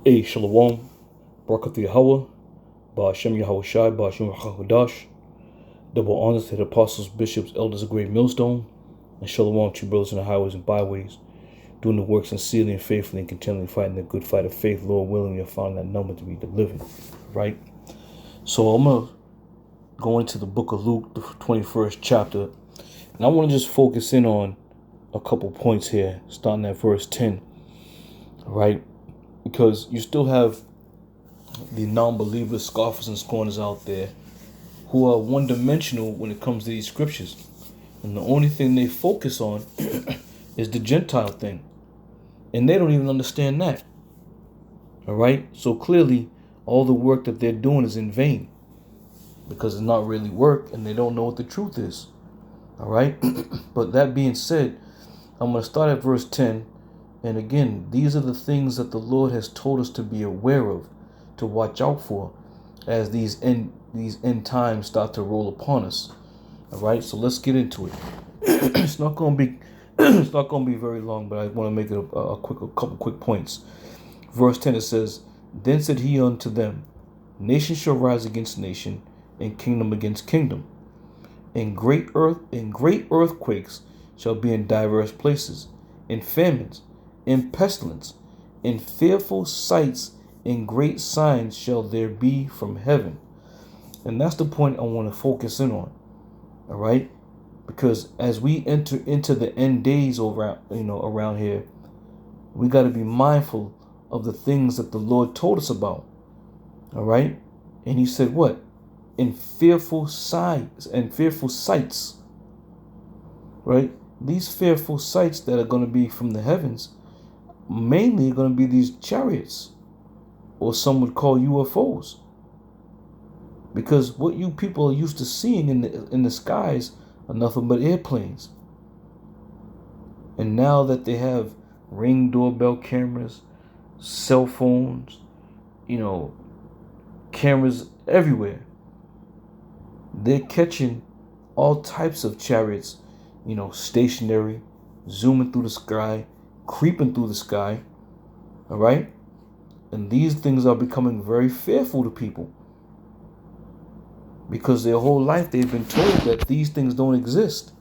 Hey, Shalom, Barak Yahweh, Ba'ashem Yahweh Shai, Ba'ashem Hadash. Double honors to the apostles, bishops, elders of Great Millstone, and Shalom to brothers in the highways and byways, doing the work sincerely and faithfully and continually fighting the good fight of faith. Lord willing, you'll find that number to be the living, right? So I'm going to go into the book of Luke, the 21st chapter, and I want to just focus in on a couple points here, starting at verse 10, right? Because you still have the non-believers, scoffers, and scorners out there who are one-dimensional when it comes to these scriptures. And the only thing they focus on is the Gentile thing. And they don't even understand that. All right? So clearly, all the work that they're doing is in vain because it's not really work and they don't know what the truth is. All right? But that being said, I'm going to start at verse 10. And again, these are the things that the Lord has told us to be aware of, to watch out for as these end times start to roll upon us. All right, so let's get into it. It's not going to be very long, but I want to make it a couple quick points. Verse 10, it says, "Then said he unto them, Nation shall rise against nation, and kingdom against kingdom. And great earthquakes shall be in diverse places, and famines, and pestilence, and fearful sights, and great signs shall there be from heaven." And that's the point I want to focus in on. All right? Because as we enter into the end days around here, we got to be mindful of the things that the Lord told us about. All right? And he said what? In fearful sights and fearful sights. Right? These fearful sights that are going to be from the heavens mainly are going to be these chariots, or some would call UFOs. Because what you people are used to seeing in the skies are nothing but airplanes. And now that they have Ring doorbell cameras, cell phones, cameras everywhere, they're catching all types of chariots, stationary, zooming through the sky, creeping through the sky. All right? And these things are becoming very fearful to people, because their whole life they've been told that these things don't exist.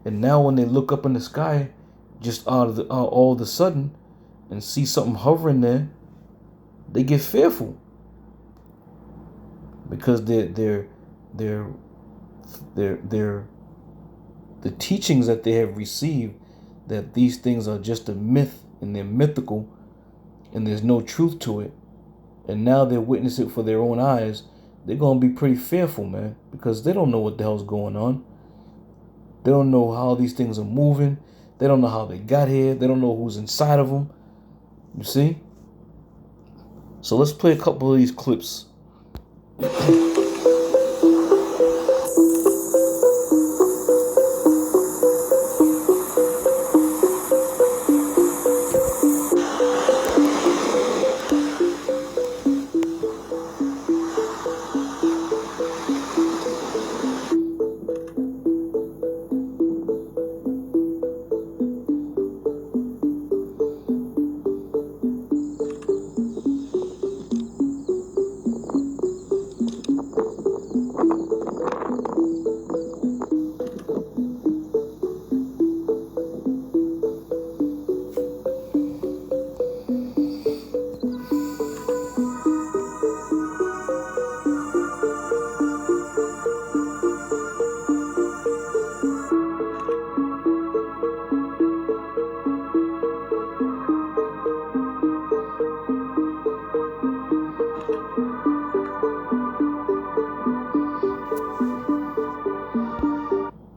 And now when they look up in the sky, just all of a sudden, and see something hovering there, they get fearful, because the teachings that they have received, that these things are just a myth and they're mythical and there's no truth to it, and now they're witnessing it for their own eyes, they're going to be pretty fearful, man, because they don't know what the hell's going on. They don't know how these things are moving. They don't know how they got here. They don't know who's inside of them. You see? So let's play a couple of these clips.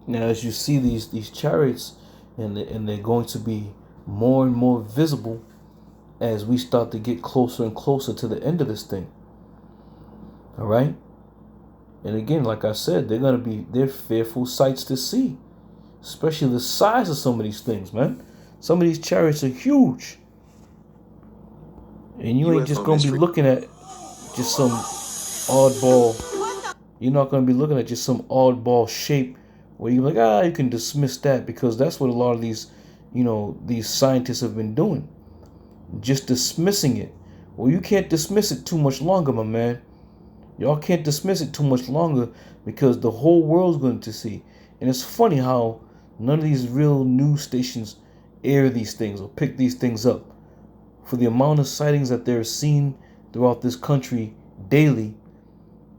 Now, as you see these chariots, and they're going to be more and more visible as we start to get closer and closer to the end of this thing. All right? And again, like I said, they're fearful sights to see, especially the size of some of these things, man. Some of these chariots are huge, and you ain't just gonna be looking at just some oddball. You're not gonna be looking at just some oddball shape where you're like, you can dismiss that, because that's what a lot of these, these scientists have been doing. Just dismissing it Well, you can't dismiss it too much longer, my man. Y'all can't dismiss it too much longer because the whole world's going to see. And it's funny how none of these real news stations air these things or pick these things up. For the amount of sightings that they're seen throughout this country daily,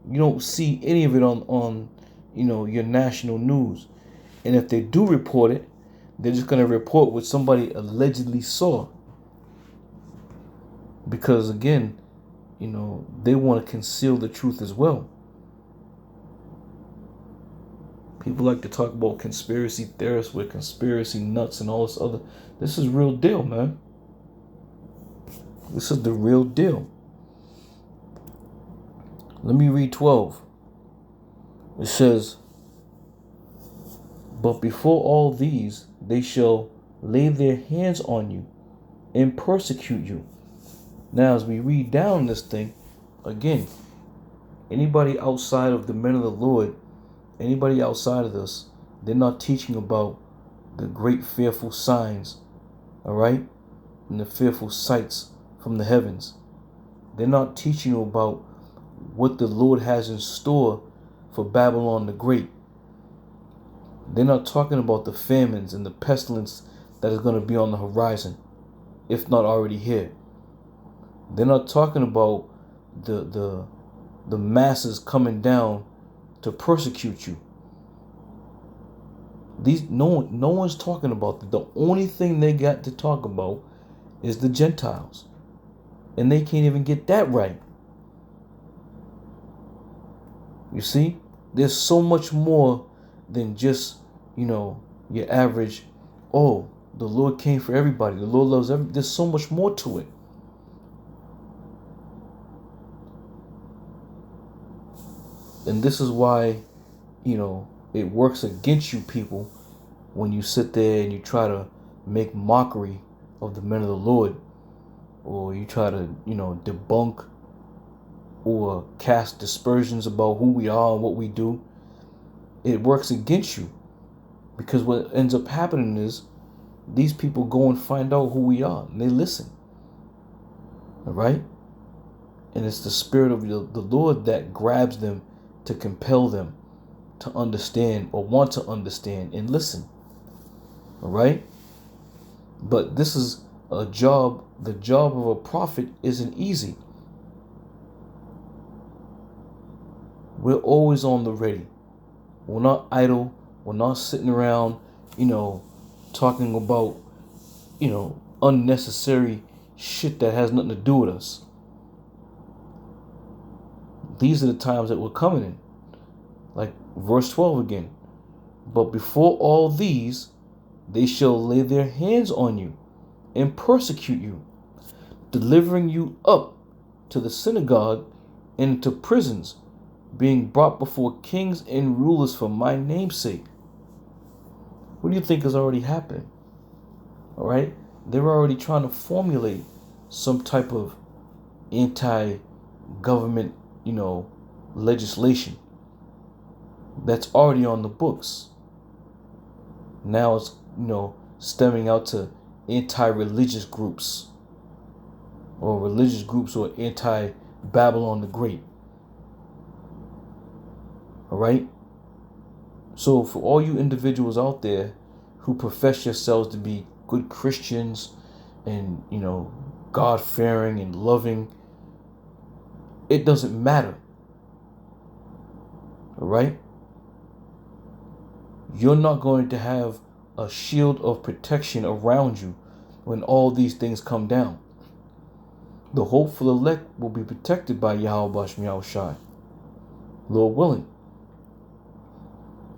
you don't see any of it on your national news. And if they do report it, they're just going to report what somebody allegedly saw. Because again, they want to conceal the truth as well. People like to talk about conspiracy theorists with conspiracy nuts and all this other. This is real deal, man. This is the real deal. Let me read 12. It says, but before all these, they shall lay their hands on you and persecute you. Now, as we read down this thing, again, anybody outside of the men of the Lord, anybody outside of this, they're not teaching about the great fearful signs, all right, and the fearful sights from the heavens. They're not teaching you about what the Lord has in store for Babylon the Great. They're not talking about the famines and the pestilence that is going to be on the horizon, if not already here. They're not talking about the masses coming down to persecute you. No one's talking about that. The only thing they got to talk about is the Gentiles, and they can't even get that right. You see, there's so much more than just your average. Oh, the Lord came for everybody. The Lord loves everybody. There's so much more to it. And this is why, it works against you people when you sit there and you try to make mockery of the men of the Lord, or you try to, debunk or cast dispersions about who we are and what we do. It works against you because what ends up happening is these people go and find out who we are and they listen. All right? And it's the spirit of the Lord that grabs them to compel them to understand or want to understand and listen. All right? But this is a job. The job of a prophet isn't easy. We're always on the ready. We're not idle. We're not sitting around, talking about, unnecessary shit that has nothing to do with us. These are the times that we're coming in. Like verse 12 again. But before all these, they shall lay their hands on you and persecute you, delivering you up to the synagogue and to prisons, being brought before kings and rulers for my name's sake. What do you think is already happening? All right? They're already trying to formulate some type of anti-government, legislation that's already on the books. Now it's, stemming out to anti-religious groups or religious groups who are anti-Babylon the Great. All right? So for all you individuals out there who profess yourselves to be good Christians and, God-fearing and loving, it doesn't matter. All right? You're not going to have a shield of protection around you when all these things come down. The hopeful elect will be protected by Yahweh Bashem Yahushai, Lord willing.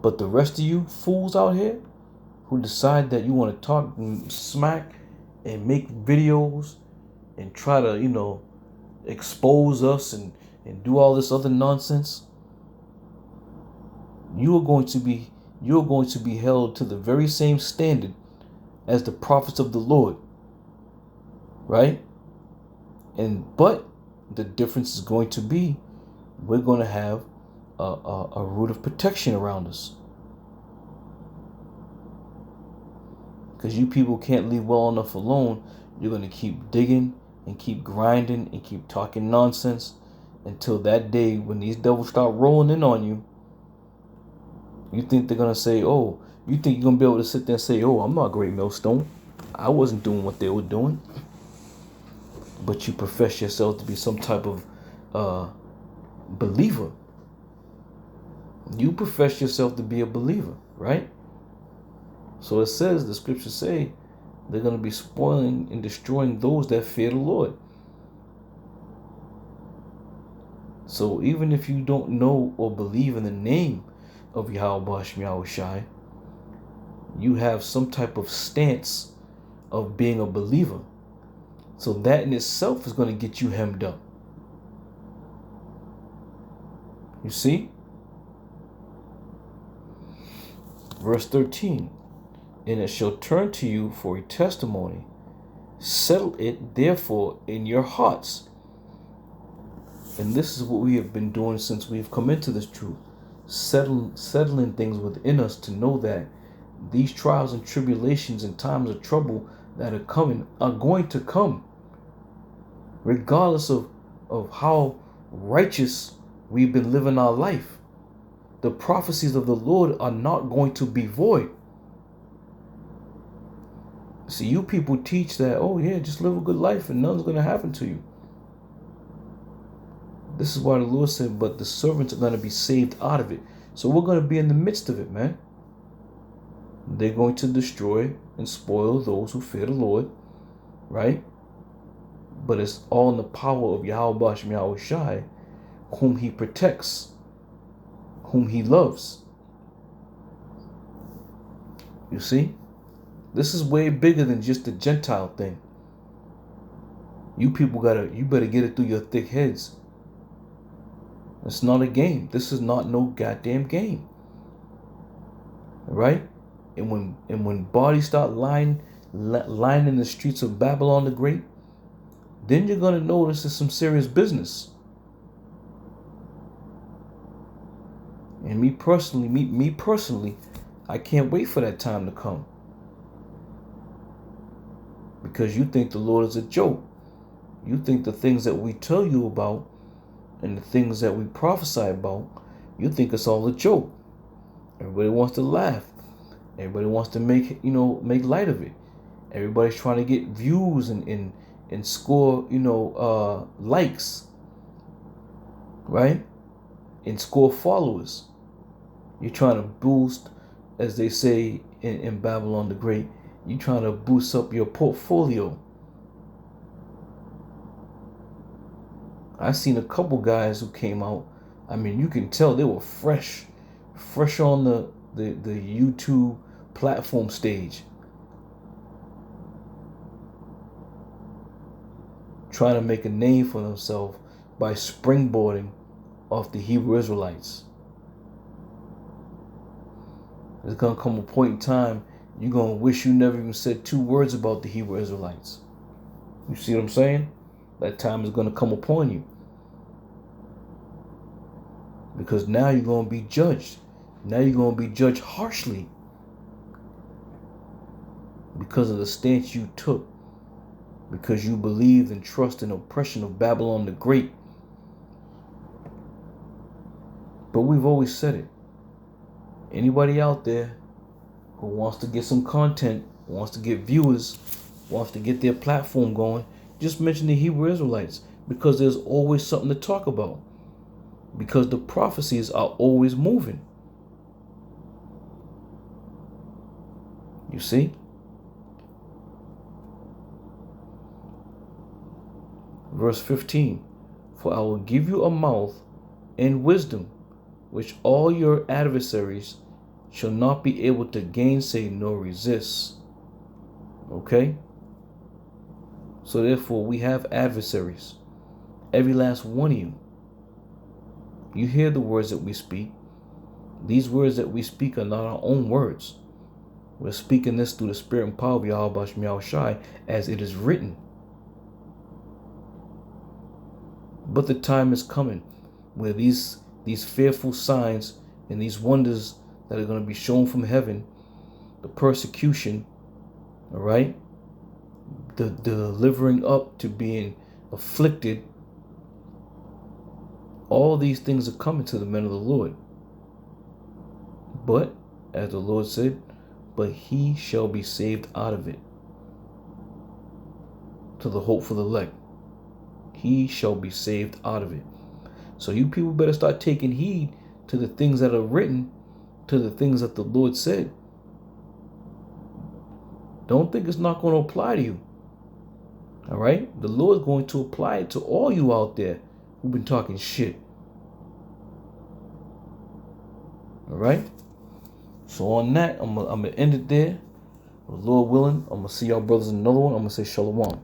But the rest of you fools out here who decide that you want to talk smack and make videos and try to, expose us and do all this other nonsense, you're going to be held to the very same standard as the prophets of the Lord. Right? But the difference is going to be we're going to have a root of protection around us. Because you people can't leave well enough alone. You're going to keep digging and keep grinding and keep talking nonsense until that day when these devils start rolling in on you. You think they're going to say, oh, you think you're going to be able to sit there and say, oh, I'm not Great Millstone. I wasn't doing what they were doing. But you profess yourself to be some type of believer. You profess yourself to be a believer, right? So it says, the scriptures say, they're going to be spoiling and destroying those that fear the Lord. So even if you don't know or believe in the name of Yahweh Hashem Yahushai, you have some type of stance of being a believer. So that in itself is going to get you hemmed up. You see? Verse 13. And it shall turn to you for a testimony. Settle it therefore in your hearts. And this is what we have been doing since we've come into this truth. Settling things within us to know that these trials and tribulations and times of trouble that are coming are going to come. Regardless of how righteous we've been living our life. The prophecies of the Lord are not going to be void. See, you people teach that, oh yeah, just live a good life and nothing's going to happen to you. This is why the Lord said, but the servants are going to be saved out of it. So we're going to be in the midst of it, man. They're going to destroy and spoil those who fear the Lord, right? But it's all in the power of Yahweh Hashem Yahushai, whom he protects, whom he loves. You see? This is way bigger than just the Gentile thing. You people you better get it through your thick heads. It's not a game. This is not no goddamn game. Right? And when bodies start lying in the streets of Babylon the Great, then you're gonna notice it's some serious business. And me personally, I can't wait for that time to come. Because you think the Lord is a joke. You think the things that we tell you about and the things that we prophesy about, you think it's all a joke. Everybody wants to laugh. Everybody wants to make light of it. Everybody's trying to get views and score, likes. Right? And score followers. You're trying to boost, as they say in Babylon the Great, you're trying to boost up your portfolio. I seen a couple guys who came out. I mean, you can tell they were fresh on the YouTube platform stage. Trying to make a name for themselves by springboarding off the Hebrew Israelites. There's going to come a point in time you're going to wish you never even said 2 words about the Hebrew Israelites. You see what I'm saying? That time is going to come upon you. Because now you're going to be judged. Now you're going to be judged harshly. Because of the stance you took. Because you believed and trusted in oppression of Babylon the Great. But we've always said it. Anybody out there who wants to get some content, wants to get viewers, wants to get their platform going, just mention the Hebrew Israelites. Because there's always something to talk about. Because the prophecies are always moving. You see? Verse 15. For I will give you a mouth and wisdom, which all your adversaries shall not be able to gainsay nor resist. Okay? So therefore we have adversaries. Every last one of you. You hear the words that we speak. These words that we speak are not our own words. We're speaking this through the spirit and power of Yahweh Hashem Yahushai, as it is written. But the time is coming where these fearful signs and these wonders that are going to be shown from heaven, the persecution, all right, the delivering up to being afflicted. All these things are coming to the men of the Lord. But, as the Lord said, but he shall be saved out of it. To the hopeful elect. He shall be saved out of it. So you people better start taking heed to the things that are written, to the things that the Lord said. Don't think it's not going to apply to you. All right? The Lord's going to apply it to all you out there who've been talking shit. All right? So on that, I'm going to end it there. Lord willing, I'm going to see y'all brothers in another one. I'm going to say shalom.